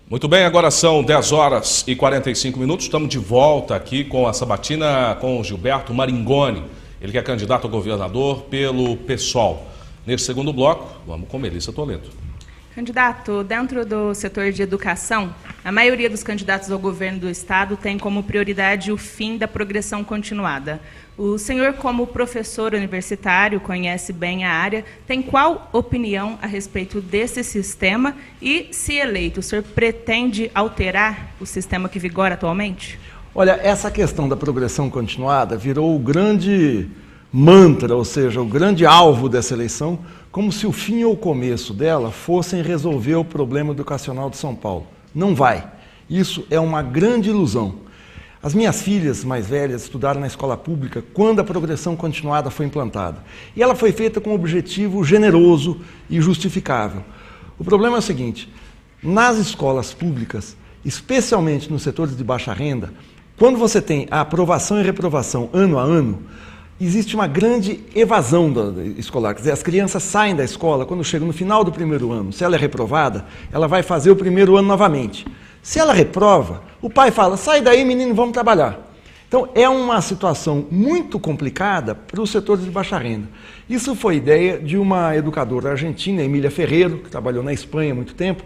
Muito bem, agora são 10 horas e 45 minutos. Estamos de volta aqui com a sabatina com o Gilberto Maringoni. Ele que é candidato a governador pelo PSOL. Neste segundo bloco, vamos com Melissa Toledo. Candidato, dentro do setor de educação, a maioria dos candidatos ao governo do estado tem como prioridade o fim da progressão continuada. O senhor, como professor universitário, conhece bem a área, tem qual opinião a respeito desse sistema e, se eleito, o senhor pretende alterar o sistema que vigora atualmente? Olha, essa questão da progressão continuada virou o grande mantra, ou seja, o grande alvo dessa eleição, como se o fim ou o começo dela fossem resolver o problema educacional de São Paulo. Não vai. Isso é uma grande ilusão. As minhas filhas mais velhas estudaram na escola pública quando a progressão continuada foi implantada. E ela foi feita com um objetivo generoso e justificável. O problema é o seguinte: nas escolas públicas, especialmente nos setores de baixa renda, quando você tem a aprovação e reprovação ano a ano, existe uma grande evasão escolar. Quer dizer, as crianças saem da escola quando chegam no final do primeiro ano. Se ela é reprovada, ela vai fazer o primeiro ano novamente. Se ela reprova, o pai fala: sai daí, menino, vamos trabalhar. Então, é uma situação muito complicada para os setores de baixa renda. Isso foi ideia de uma educadora argentina, Emília Ferreiro, que trabalhou na Espanha há muito tempo,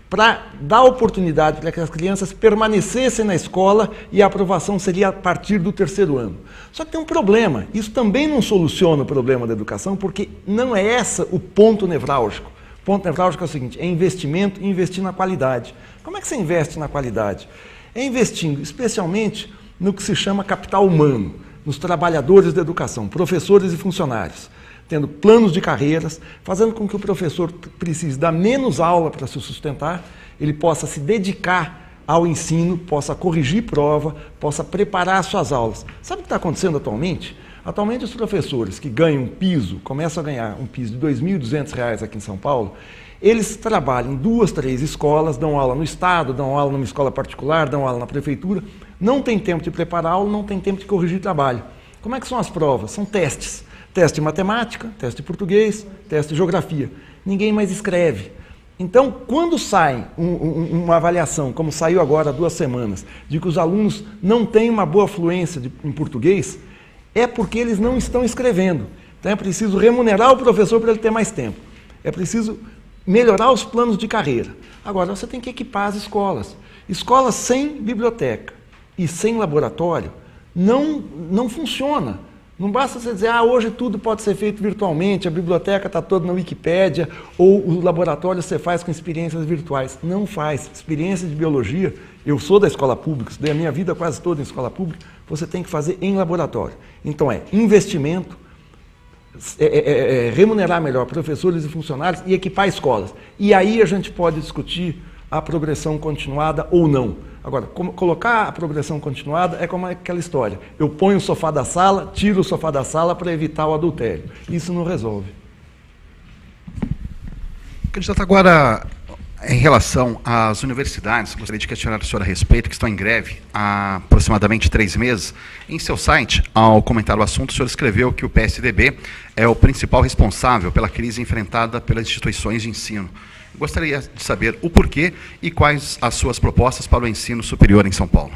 para dar oportunidade para que as crianças permanecessem na escola e a aprovação seria a partir do terceiro ano. Só que tem um problema: isso também não soluciona o problema da educação, porque não é esse o ponto nevrálgico. O ponto nevrálgico é o seguinte: é investimento e investir na qualidade. Como é que você investe na qualidade? É investindo especialmente no que se chama capital humano, nos trabalhadores da educação, professores e funcionários, tendo planos de carreiras, fazendo com que o professor precise dar menos aula para se sustentar, ele possa se dedicar ao ensino, possa corrigir prova, possa preparar suas aulas. Sabe o que está acontecendo atualmente? Atualmente os professores que ganham um piso, começam a ganhar um piso de R$ 2.200 aqui em São Paulo, eles trabalham em 2, 3 escolas, dão aula no estado, dão aula numa escola particular, dão aula na prefeitura, não tem tempo de preparar aula, não tem tempo de corrigir trabalho. Como é que são as provas? São testes. Teste de matemática, teste de português, teste de geografia. Ninguém mais escreve. Então, quando sai uma avaliação, como saiu agora há 2 semanas, de que os alunos não têm uma boa fluência em português, é porque eles não estão escrevendo. Então é preciso remunerar o professor para ele ter mais tempo. É preciso melhorar os planos de carreira. Agora, você tem que equipar as escolas. Escolas sem biblioteca e sem laboratório não funciona. Não basta você dizer: hoje tudo pode ser feito virtualmente, a biblioteca está toda na Wikipédia, ou o laboratório você faz com experiências virtuais. Não faz. Experiência de biologia, eu sou da escola pública, estudei a minha vida quase toda em escola pública, você tem que fazer em laboratório. Então é investimento, remunerar melhor professores e funcionários e equipar escolas. E aí a gente pode discutir a progressão continuada ou não. Agora, colocar a progressão continuada é como aquela história: eu ponho o sofá da sala, tiro o sofá da sala para evitar o adultério. Isso não resolve. Candidato, agora, em relação às universidades, gostaria de questionar o senhor a respeito, que estão em greve há aproximadamente 3 meses. Em seu site, ao comentar o assunto, o senhor escreveu que o PSDB é o principal responsável pela crise enfrentada pelas instituições de ensino. Gostaria de saber o porquê e quais as suas propostas para o ensino superior em São Paulo.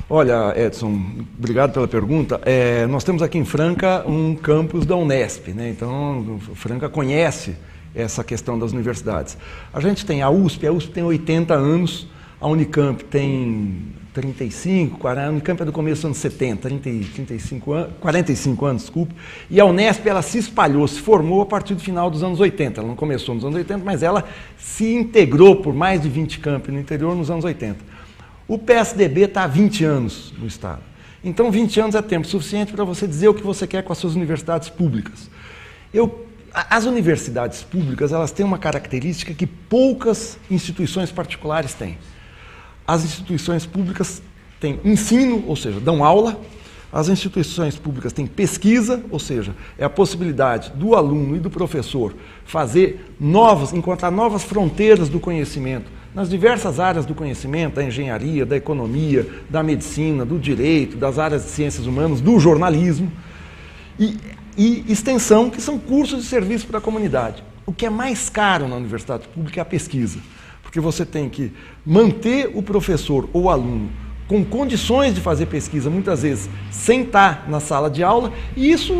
Olha, Edson, obrigado pela pergunta. Nós temos aqui em Franca um campus da Unesp, né? Então, Franca conhece essa questão das universidades. A gente tem a USP tem 80 anos, a Unicamp tem 35, 40, a Unicamp é do começo dos anos 70, 45 anos, desculpe, e a Unesp ela se espalhou, se formou a partir do final dos anos 80, ela não começou nos anos 80, mas ela se integrou por mais de 20 campi no interior nos anos 80. O PSDB está há 20 anos no estado, então 20 anos é tempo suficiente para você dizer o que você quer com as suas universidades públicas. As universidades públicas elas têm uma característica que poucas instituições particulares têm. As instituições públicas têm ensino, ou seja, dão aula. As instituições públicas têm pesquisa, ou seja, é a possibilidade do aluno e do professor encontrar novas fronteiras do conhecimento nas diversas áreas do conhecimento, da engenharia, da economia, da medicina, do direito, das áreas de ciências humanas, do jornalismo. E extensão, que são cursos de serviço para a comunidade. O que é mais caro na universidade pública é a pesquisa. porque você tem que manter o professor ou aluno com condições de fazer pesquisa, muitas vezes sem estar na sala de aula, e isso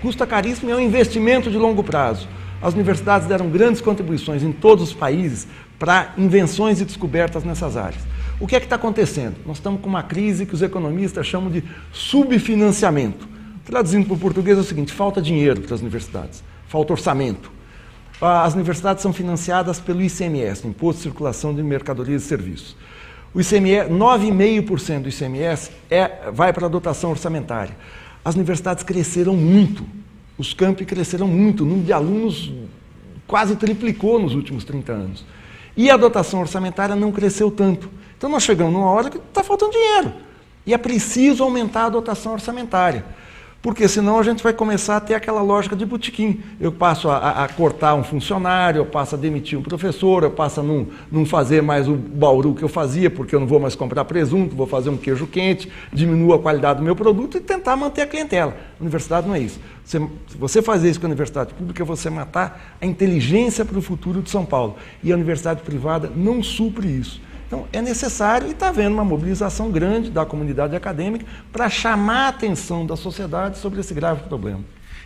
custa caríssimo e é um investimento de longo prazo. As universidades deram grandes contribuições em todos os países para invenções e descobertas nessas áreas. O que é que está acontecendo? Nós estamos com uma crise que os economistas chamam de subfinanciamento. Traduzindo para o português é o seguinte: falta dinheiro para as universidades, falta orçamento. As universidades são financiadas pelo ICMS, Imposto de Circulação de Mercadorias e Serviços. O ICMS, 9,5% do ICMS vai para a dotação orçamentária. As universidades cresceram muito, os campi cresceram muito, o número de alunos quase triplicou nos últimos 30 anos. E a dotação orçamentária não cresceu tanto. Então nós chegamos numa hora que está faltando dinheiro. E é preciso aumentar a dotação orçamentária. Porque senão a gente vai começar a ter aquela lógica de botequim. Eu passo a cortar um funcionário, eu passo a demitir um professor, eu passo a não fazer mais o bauru que eu fazia, porque eu não vou mais comprar presunto, vou fazer um queijo quente, diminuo a qualidade do meu produto e tentar manter a clientela. A universidade não é isso. Se você fazer isso com a universidade pública, você matar a inteligência para o futuro de São Paulo. E a universidade privada não supre isso. Então, é necessário, e está havendo uma mobilização grande da comunidade acadêmica para chamar a atenção da sociedade sobre esse grave problema.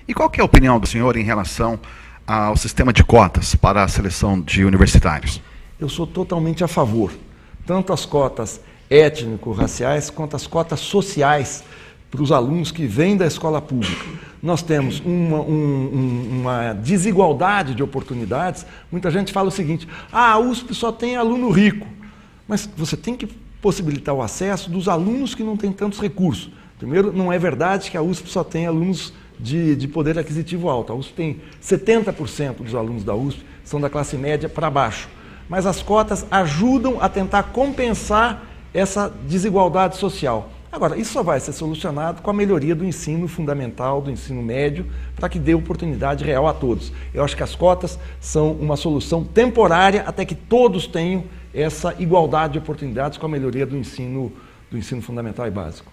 E qual que é a opinião do senhor em relação ao sistema de cotas para a seleção de universitários? Eu sou totalmente a favor, tanto as cotas étnico-raciais quanto as cotas sociais para os alunos que vêm da escola pública. Nós temos uma desigualdade de oportunidades. Muita gente fala o seguinte: a USP só tem aluno rico. Mas você tem que possibilitar o acesso dos alunos que não têm tantos recursos. Primeiro, não é verdade que a USP só tem alunos de poder aquisitivo alto. A USP tem 70% dos alunos da USP são da classe média para baixo. Mas as cotas ajudam a tentar compensar essa desigualdade social. Agora, isso só vai ser solucionado com a melhoria do ensino fundamental, do ensino médio, para que dê oportunidade real a todos. Eu acho que as cotas são uma solução temporária até que todos tenham essa igualdade de oportunidades com a melhoria do ensino fundamental e básico.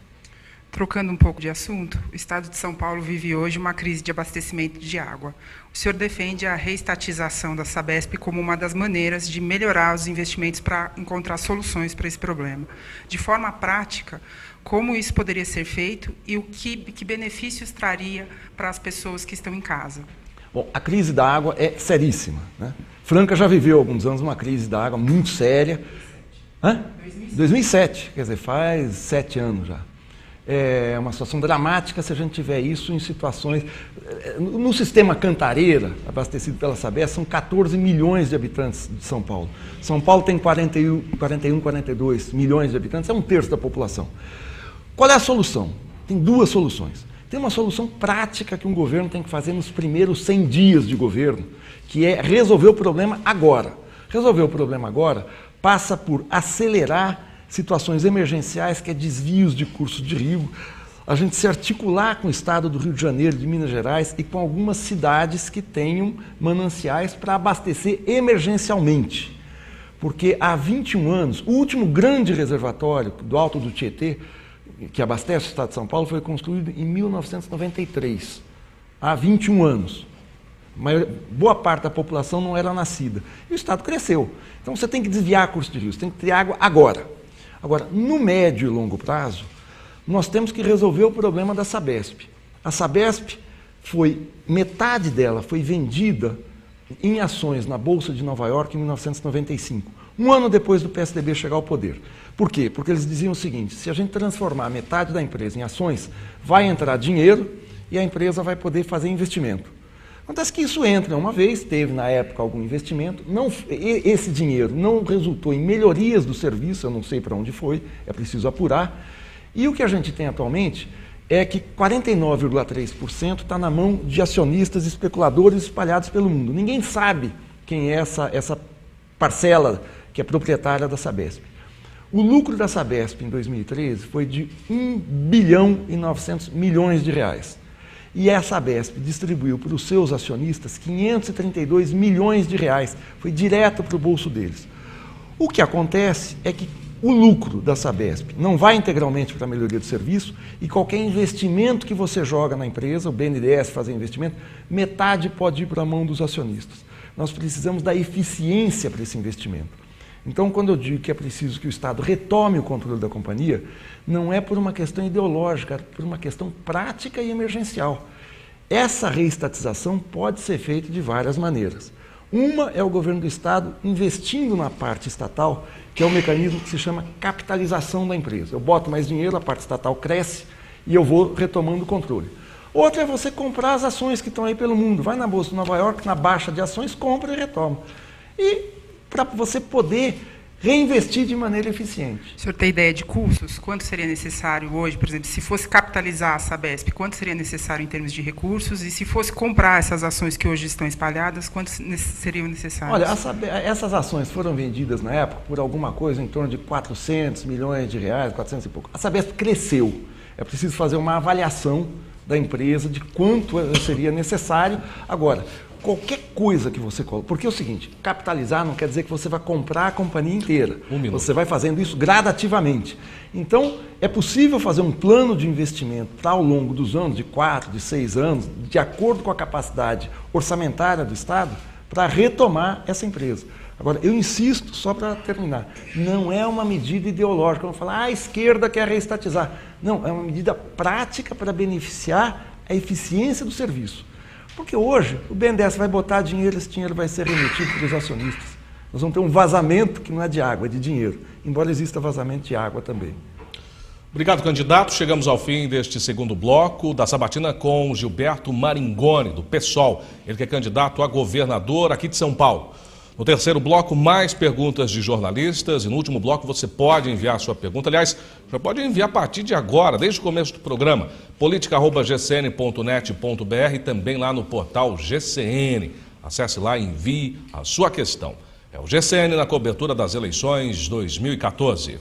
Trocando um pouco de assunto, o Estado de São Paulo vive hoje uma crise de abastecimento de água. O senhor defende a reestatização da Sabesp como uma das maneiras de melhorar os investimentos para encontrar soluções para esse problema. De forma prática, como isso poderia ser feito e que benefícios traria para as pessoas que estão em casa? Bom, a crise da água é seríssima, né? Franca já viveu há alguns anos uma crise da água muito séria. 2007, quer dizer, faz 7 anos já. É uma situação dramática se a gente tiver isso em situações... No sistema Cantareira, abastecido pela Sabesp, são 14 milhões de habitantes de São Paulo. São Paulo tem 42 milhões de habitantes, é 1/3 da população. Qual é a solução? Tem 2 soluções. Tem uma solução prática que um governo tem que fazer nos primeiros 100 dias de governo, que é resolver o problema agora. Resolver o problema agora passa por acelerar situações emergenciais, que é desvios de cursos de rio, a gente se articular com o estado do Rio de Janeiro, de Minas Gerais e com algumas cidades que tenham mananciais para abastecer emergencialmente. Porque há 21 anos, o último grande reservatório do Alto do Tietê, que abastece o estado de São Paulo, foi construído em 1993, há 21 anos. Boa parte da população não era nascida. E o estado cresceu. Então você tem que desviar curso de rio, você tem que ter água agora. Agora, no médio e longo prazo, nós temos que resolver o problema da Sabesp. A Sabesp metade dela foi vendida em ações na Bolsa de Nova York em 1995, um ano depois do PSDB chegar ao poder. Por quê? Porque eles diziam o seguinte: se a gente transformar metade da empresa em ações, vai entrar dinheiro e a empresa vai poder fazer investimento. Acontece que isso entra uma vez, teve na época algum investimento, esse dinheiro não resultou em melhorias do serviço, eu não sei para onde foi, é preciso apurar. E o que a gente tem atualmente é que 49,3% está na mão de acionistas e especuladores espalhados pelo mundo. Ninguém sabe quem é essa parcela que é proprietária da Sabesp. O lucro da Sabesp em 2013 foi de 1 bilhão e 900 milhões de reais. E a Sabesp distribuiu para os seus acionistas 532 milhões de reais. Foi direto para o bolso deles. O que acontece é que o lucro da Sabesp não vai integralmente para a melhoria do serviço e qualquer investimento que você joga na empresa, o BNDES fazer investimento, metade pode ir para a mão dos acionistas. Nós precisamos da eficiência para esse investimento. Então, quando eu digo que é preciso que o Estado retome o controle da companhia, não é por uma questão ideológica, é por uma questão prática e emergencial. Essa reestatização pode ser feita de várias maneiras. Uma é o governo do Estado investindo na parte estatal, que é um mecanismo que se chama capitalização da empresa. Eu boto mais dinheiro, a parte estatal cresce e eu vou retomando o controle. Outra é você comprar as ações que estão aí pelo mundo. Vai na Bolsa de Nova York, na baixa de ações, compra e retoma. E para você poder reinvestir de maneira eficiente. O senhor tem ideia de custos? Quanto seria necessário hoje, por exemplo, se fosse capitalizar a Sabesp, quanto seria necessário em termos de recursos? E se fosse comprar essas ações que hoje estão espalhadas, quantos seriam necessários? Olha, essas ações foram vendidas na época por alguma coisa em torno de 400 milhões de reais, 400 e pouco. A Sabesp cresceu. É preciso fazer uma avaliação da empresa de quanto seria necessário. Agora, qualquer coisa que você coloque, porque é o seguinte, capitalizar não quer dizer que você vai comprar a companhia inteira. Você vai fazendo isso gradativamente. Então, é possível fazer um plano de investimento ao longo dos anos, de 4, de 6 anos, de acordo com a capacidade orçamentária do Estado, para retomar essa empresa. Agora, eu insisto, só para terminar, não é uma medida ideológica, vamos falar, a esquerda quer reestatizar. Não, é uma medida prática para beneficiar a eficiência do serviço. Porque hoje o BNDES vai botar dinheiro, esse dinheiro vai ser remetido para os acionistas. Nós vamos ter um vazamento que não é de água, é de dinheiro, embora exista vazamento de água também. Obrigado, candidato. Chegamos ao fim deste segundo bloco da sabatina com Gilberto Maringoni, do PSOL. Ele que é candidato a governador aqui de São Paulo. No terceiro bloco, mais perguntas de jornalistas e no último bloco você pode enviar sua pergunta. Aliás, já pode enviar a partir de agora, desde o começo do programa, politica@gcn.net.br e também lá no portal GCN. Acesse lá e envie a sua questão. É o GCN na cobertura das eleições 2014.